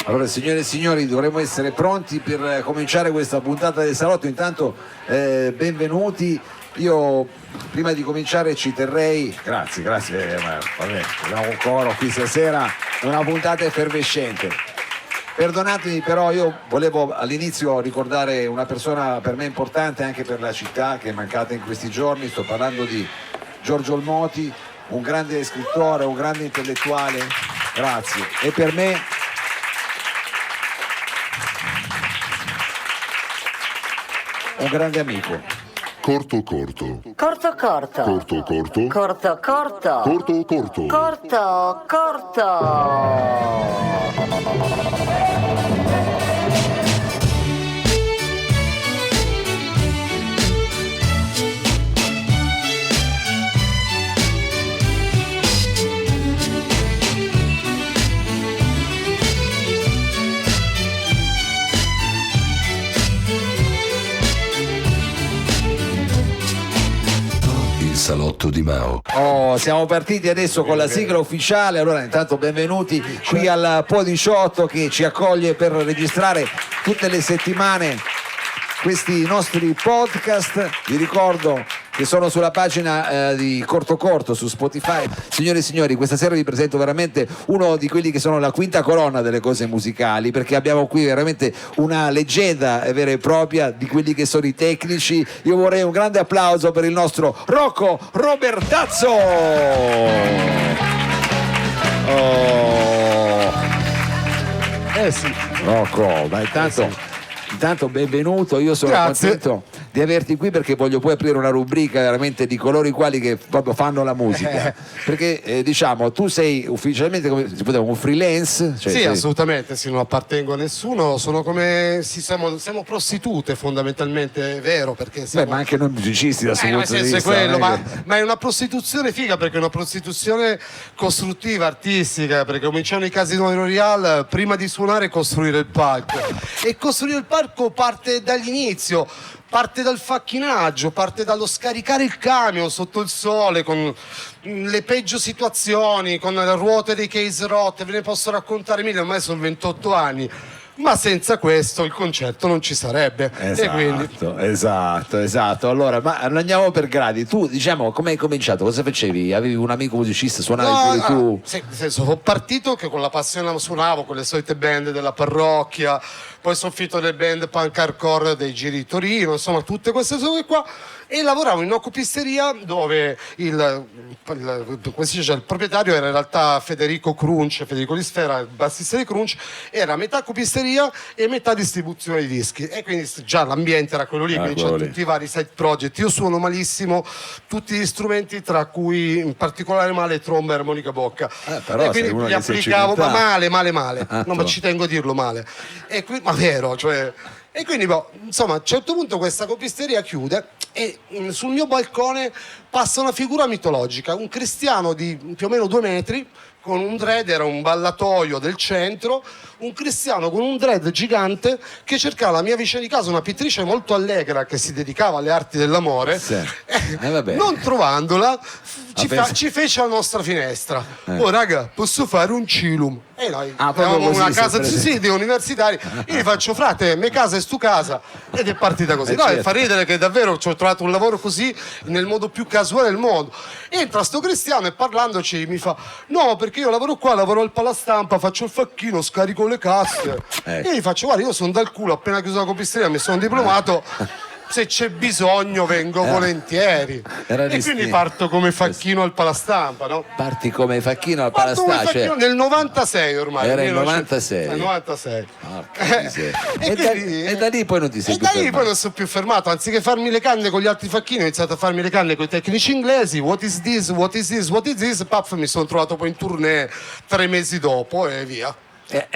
Allora, signore e signori, dovremmo essere pronti per cominciare questa puntata del salotto. Intanto benvenuti. Io prima di cominciare ci terrei, grazie, ma vabbè, abbiamo un coro qui stasera, una puntata effervescente. Perdonatemi, però io volevo all'inizio ricordare una persona per me importante anche per la città, che è mancata in questi giorni. Sto parlando di Giorgio Olmoti, un grande scrittore, un grande intellettuale, grazie, e per me un grande amico. Corto. Corto. Salotto di Mao. Siamo partiti adesso con la sigla ufficiale. Allora, intanto benvenuti qui al Po18 che ci accoglie per registrare tutte le settimane questi nostri podcast. Vi ricordo che sono sulla pagina di Corto su Spotify. Signore e signori, questa sera vi presento veramente uno di quelli che sono la quinta colonna delle cose musicali, perché abbiamo qui veramente una leggenda vera e propria di quelli che sono i tecnici. Io vorrei un grande applauso per il nostro Rocco Robertazzo. Sì. Rocco, ma intanto benvenuto, io sono contento di averti qui perché voglio poi aprire una rubrica veramente di coloro i quali che proprio fanno la musica, perché diciamo tu sei ufficialmente come si può dire, un freelance, cioè, sì, sei... assolutamente, sì, non appartengo a nessuno, sono come siamo prostitute fondamentalmente, è vero, perché siamo... ma anche noi musicisti da questo punto di vista, quello, ma è una prostituzione figa, perché è una prostituzione costruttiva, artistica, perché cominciano i Casino Royale prima di suonare costruire il palco, e costruire il palco parte dall'inizio, parte dal facchinaggio, parte dallo scaricare il camion sotto il sole con le peggio situazioni, con le ruote dei case rotte. Ve ne posso raccontare mille, ormai sono 28 anni, ma senza questo il concerto non ci sarebbe. Esatto, e quindi... esatto. Allora, ma andiamo per gradi. Tu, diciamo, come hai cominciato? Cosa facevi? Avevi un amico musicista? Suonavi tu? Sì, nel senso, ho partito che con la passione suonavo con le solite band della parrocchia, poi sono finito nelle band punk hardcore dei giri di Torino, insomma tutte queste cose qua, e lavoravo in una copisteria dove il proprietario era in realtà Federico Lisfera, il bassista di Crunch, era metà copisteria e metà distribuzione di dischi, e quindi già l'ambiente era quello lì, quindi c'erano tutti i vari side project. Io suono malissimo tutti gli strumenti, tra cui in particolare male tromba e armonica bocca, però e quindi li applicavo, ma male, no, ma ci tengo a dirlo male, e ma vero, cioè... E quindi, insomma, a un certo punto questa copisteria chiude e sul mio balcone passa una figura mitologica, un cristiano di più o meno 2 metri, con un dread, era un ballatoio del centro, un cristiano con un dread gigante che cercava la mia vicina di casa, una pittrice molto allegra che si dedicava alle arti dell'amore, non trovandola ci fece la nostra finestra. Oh raga, posso fare un cilum? E noi avevamo una casa di universitari, io gli faccio: frate, me casa è stu casa, ed è partita così. No, fa ridere che davvero ci ho trovato un lavoro così nel modo più casuale del mondo. Entra sto cristiano e parlandoci mi fa: no, perché io lavoro qua, lavoro al Palastampa, faccio il facchino, scarico le casse. E io gli faccio: guarda, io sono dal culo, appena chiuso la copisteria mi sono diplomato, se c'è bisogno vengo volentieri. E quindi parto come facchino al Palastampa, no? Parti come facchino al Palastampa, cioè... nel 96 ormai. Era il 96. Nel 96. E da lì poi non ti sei più fermato. E da lì poi non sono più fermato, anziché farmi le canne con gli altri facchini ho iniziato a farmi le canne con i tecnici inglesi. What is this? Paf, mi sono trovato poi in tournée 3 mesi dopo e via.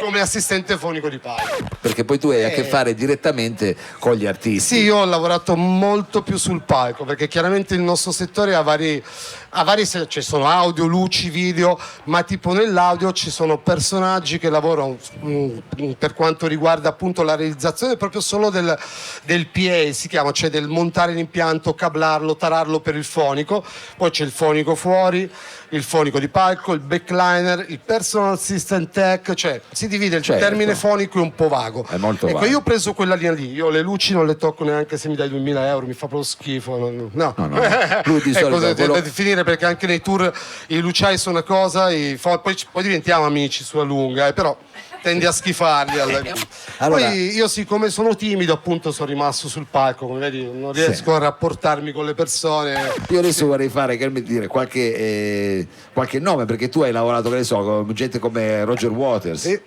Come assistente fonico di palco, perché poi tu hai a che fare direttamente con gli artisti. Sì, io ho lavorato molto più sul palco, perché chiaramente il nostro settore ha vari ci sono audio, luci, video, ma tipo nell'audio ci sono personaggi che lavorano per quanto riguarda appunto la realizzazione proprio solo del PA, si chiama, cioè del montare l'impianto, cablarlo, tararlo per il fonico. Poi c'è il fonico fuori, il fonico di palco, il backliner, il personal assistant tech, cioè si divide il Certo. termine fonico è un po' vago. È molto ecco, vago. io ho preso quella linea lì, io le luci non le tocco neanche se mi dai 2000 euro, mi fa proprio schifo. No. No. Lui di Ecco, solito deve finire perché anche nei tour i luciai sono una cosa, poi diventiamo amici sulla lunga, però tendi a schifarli. Allora- Poi io siccome sono timido appunto sono rimasto sul palco, come vedi non riesco a rapportarmi con le persone. Io adesso vorrei fare, che mi dire, qualche nome, perché tu hai lavorato, che ne so, con gente come Roger Waters, Sì.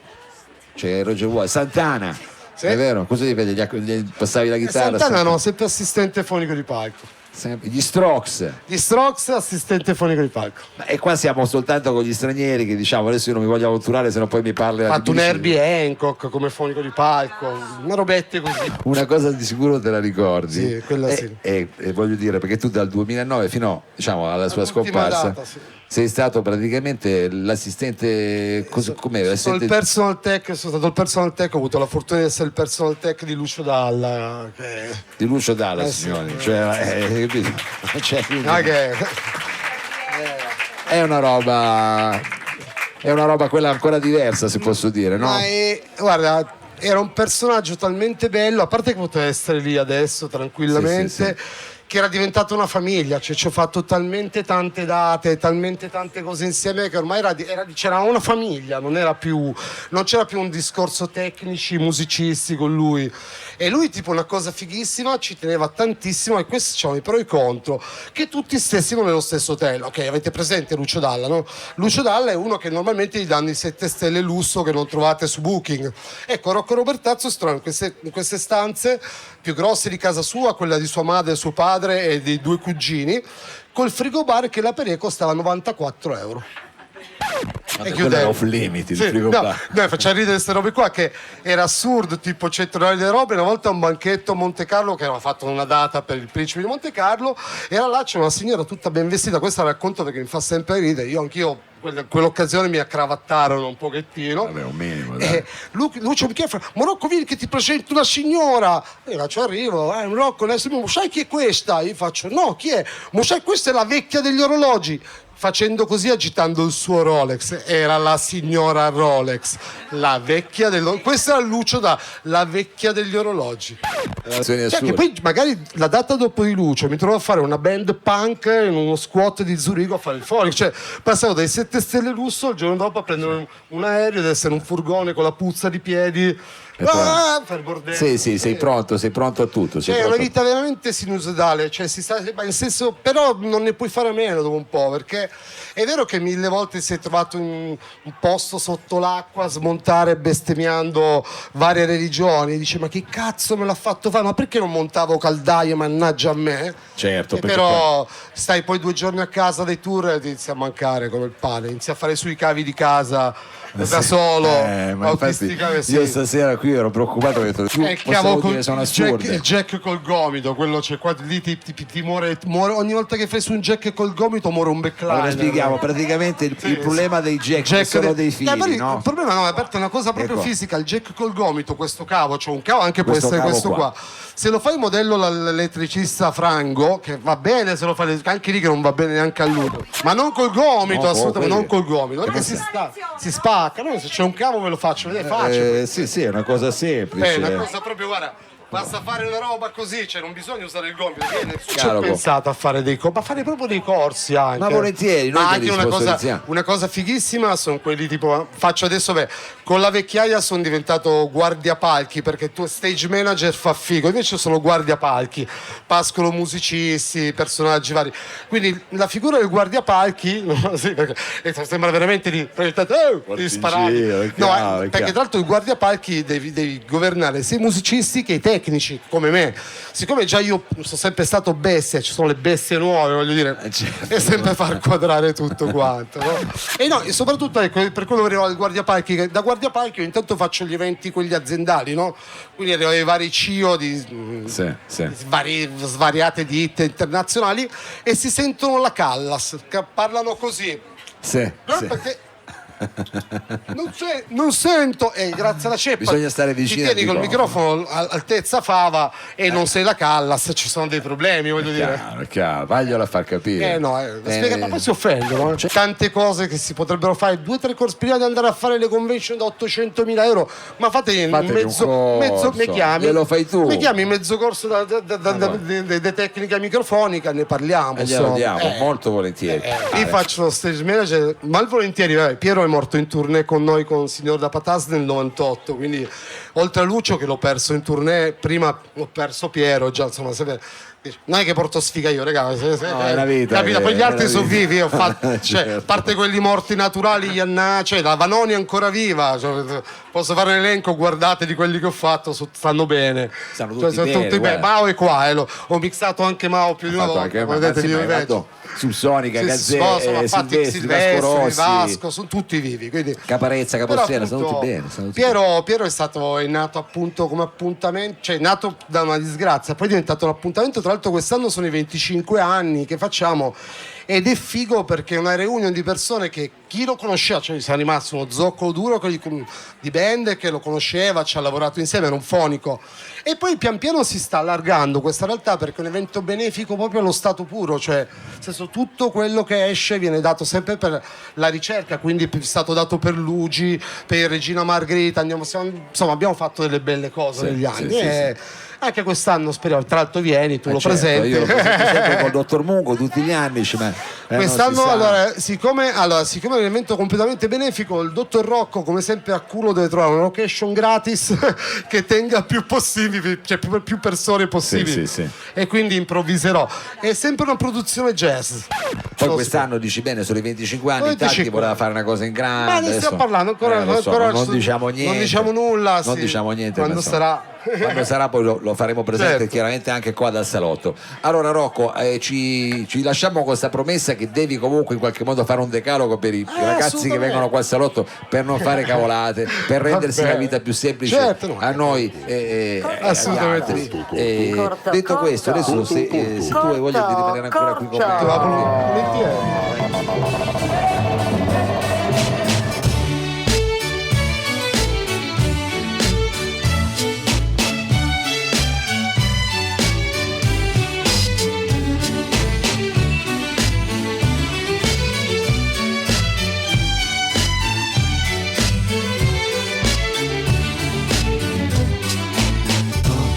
cioè Roger Waters, Santana, Sì. è vero? Cosa gli vedi? Gli passavi la chitarra? Santana no, sempre assistente fonico di palco. Gli Strokes. Gli Strokes, assistente fonico di palco. E qua siamo soltanto con gli stranieri che diciamo adesso io non mi voglio avventurare, se no poi mi parli. Ha fatto un Herbie Hancock come fonico di palco, una robette così. Una cosa di sicuro te la ricordi? Sì, quella sì. E voglio dire, perché tu dal 2009 fino diciamo, alla sua All'ultima scomparsa data, sì. sei stato praticamente l'assistente. Com'era? Sono stato il personal tech, ho avuto la fortuna di essere il personal tech di Lucio Dalla. Di Lucio Dalla, sì. signori. Cioè, capito? Cioè, quindi è una roba quella ancora diversa, se posso dire, no? Guarda, era un personaggio talmente bello, a parte che poteva essere lì adesso tranquillamente, Sì. che era diventata una famiglia, cioè ci ho fatto talmente tante date, talmente tante cose insieme che ormai c'era una famiglia, non c'era più un discorso tecnici, musicisti con lui. E lui tipo una cosa fighissima, ci teneva tantissimo, e questi c'erano i pro e i contro, che tutti stessimo nello stesso hotel. Ok, avete presente Lucio Dalla, no? Lucio Dalla è uno che normalmente gli danno i 7 stelle lusso che non trovate su Booking. Ecco, Rocco Robertazzo si trova in queste stanze più grosse di casa sua, quella di sua madre, suo padre e dei 2 cugini, col frigobar che la per costava 94 euro. E chiudeva off limit il frigobar. Noi facciamo ridere queste robe qua che era assurdo, tipo $100 delle robe. Una volta a un banchetto a Monte Carlo che aveva fatto una data per il principe di Monte Carlo, era là, c'è una signora tutta ben vestita, questa la racconto perché mi fa sempre ridere, anch'io quell'occasione mi accravattarono un pochettino. Vabbè, un minimo, dai. Lucio mi chiede, ma Rocco vieni che ti presento una signora. Io faccio, arrivo, Rocco, sai chi è questa? Io faccio, no, chi è? Ma sai, questa è la vecchia degli orologi. Facendo così, agitando il suo Rolex, era la signora Rolex, la vecchia questa era Lucio la vecchia degli orologi. Cioè, che poi magari la data dopo di Lucio mi trovo a fare una band punk in uno squat di Zurigo a fare il fonico, cioè passavo dai 7 stelle lusso il giorno dopo a prendere un aereo ed essere un furgone con la puzza di piedi. Per bordello. Sì, sei pronto a tutto. Cioè, è una vita veramente sinusodale, cioè nel senso, però non ne puoi fare a meno dopo un po', perché è vero che 1000 volte si è trovato in un posto sotto l'acqua a smontare bestemmiando varie religioni, dice ma che cazzo me l'ha fatto fare, ma perché non montavo caldaie, mannaggia a me? Certo, perché però stai poi 2 giorni a casa dei tour e ti inizi a mancare come il pane, inizi a fare sui cavi di casa da solo, ma infatti io stasera qui ero preoccupato perché sono assurde. Il jack col gomito, quello c'è qua, lì ti muore ogni volta che fai su un jack col gomito muore un backliner. Allora spieghiamo praticamente il problema dei jack sono dei fili, no? Il problema no, è aperto una cosa proprio fisica, il jack col gomito, questo cavo, c'è un cavo anche può Questo essere cavo questo qua. Se lo fai modello l'elettricista Frango, che va bene, se lo fai anche lì che non va bene neanche a lui, ma non col gomito, assolutamente non col gomito, perché si spacca, no? Se c'è un cavo ve lo faccio vedere, facile. Sì, è una cosa semplice. È una cosa proprio, guarda, basta fare una roba così, cioè non bisogna usare il gomito. Ci Chiaro, ho pensato a fare ma fare proprio dei corsi anche. Ma volentieri, noi anche te li una cosa fighissima sono quelli tipo, faccio adesso, con la vecchiaia sono diventato guardiapalchi, perché tu stage manager fa figo, invece sono guardiapalchi, pascono musicisti, personaggi vari. Quindi la figura del guardiapalchi, sì, perché sembra veramente di sparare. No, perché tra l'altro il guardiapalchi devi governare sia i musicisti che i tecnici come me, siccome già io sono sempre stato bestia, ci sono le bestie nuove, voglio dire, è sempre far quadrare tutto quanto, no? E soprattutto ecco, per quello che arrivo al guardiapalchi, che da guardiapalchi io intanto faccio gli eventi quelli aziendali, no? Quindi arrivo ai vari CEO di svariate ditte internazionali e si sentono la Callas che parlano così. Perché non sento, e grazie alla ceppa Bisogna stare vicini ti tieni al col microfono altezza fava e non sei la Callas, ci sono dei problemi, voglio dire. Chiaro, vaglielo a far capire. Spiega, ma poi si offendono. C'è tante cose che si potrebbero fare, 2-3 corsi prima di andare a fare le convention da 800.000 euro, ma fate mezzo mi chiami, glielo fai tu. mi chiami mezzo corso di tecnica microfonica, ne parliamo. E glielo diamo molto volentieri. Io faccio lo stage manager malvolentieri. Piero è morto in tournée con noi con Signor da Patas nel 98, quindi oltre a Lucio che l'ho perso in tournée, prima ho perso Piero, già insomma non è che porto sfiga io, raga, è la vita, capito? Poi gli altri sono vivi, io ho fatto, Certo. cioè, a parte quelli morti naturali, cioè la Vanoni è ancora viva, cioè, posso fare un elenco, guardate di quelli che ho fatto, stanno bene, stanno cioè, tutti bene, bene. Mao è qua, ho mixato anche Mao più di una volta, Subsonica, Gazzè, Silvestri, Vasco, sono tutti vivi, quindi Caparezza, Capossela, sono tutti bene. Piero è nato appunto come appuntamento, cioè è nato da una disgrazia, poi è diventato un appuntamento. Tra l'altro quest'anno sono i 25 anni che facciamo ed è figo perché è una reunion di persone che chi lo conosceva, cioè sia rimasto uno zoccolo duro di band che lo conosceva, ci ha lavorato insieme, era un fonico, e poi pian piano si sta allargando questa realtà perché è un evento benefico proprio allo stato puro, cioè nel senso tutto quello che esce viene dato sempre per la ricerca, quindi è stato dato per Luigi, per Regina Margherita, insomma abbiamo fatto delle belle cose negli anni anche quest'anno speriamo, tra l'altro vieni, tu lo presenti. Io lo presento sempre col dottor Mungo tutti gli anni, quest'anno siccome è un evento completamente benefico, il dottor Rocco come sempre a culo deve trovare una location gratis che tenga più possibili, cioè più persone possibili, e quindi improvviserò. È sempre una produzione jazz. Poi quest'anno dici bene, sono i 25 anni, Tatti voleva fare una cosa in grande, ma ne stiamo parlando ancora, non diciamo niente, non diciamo nulla, non diciamo niente, quando sarà poi lo faremo presente, certo, chiaramente anche qua dal salotto. Allora Rocco, ci lasciamo con questa promessa che devi comunque in qualche modo fare un decalogo per i ragazzi che vengono qua al salotto, per non fare cavolate, per rendersi la vita più semplice, certo, a noi assolutamente detto questo, adesso se tu hai voglia di rimanere ancora qui con me,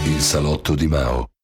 Il salotto di Mao.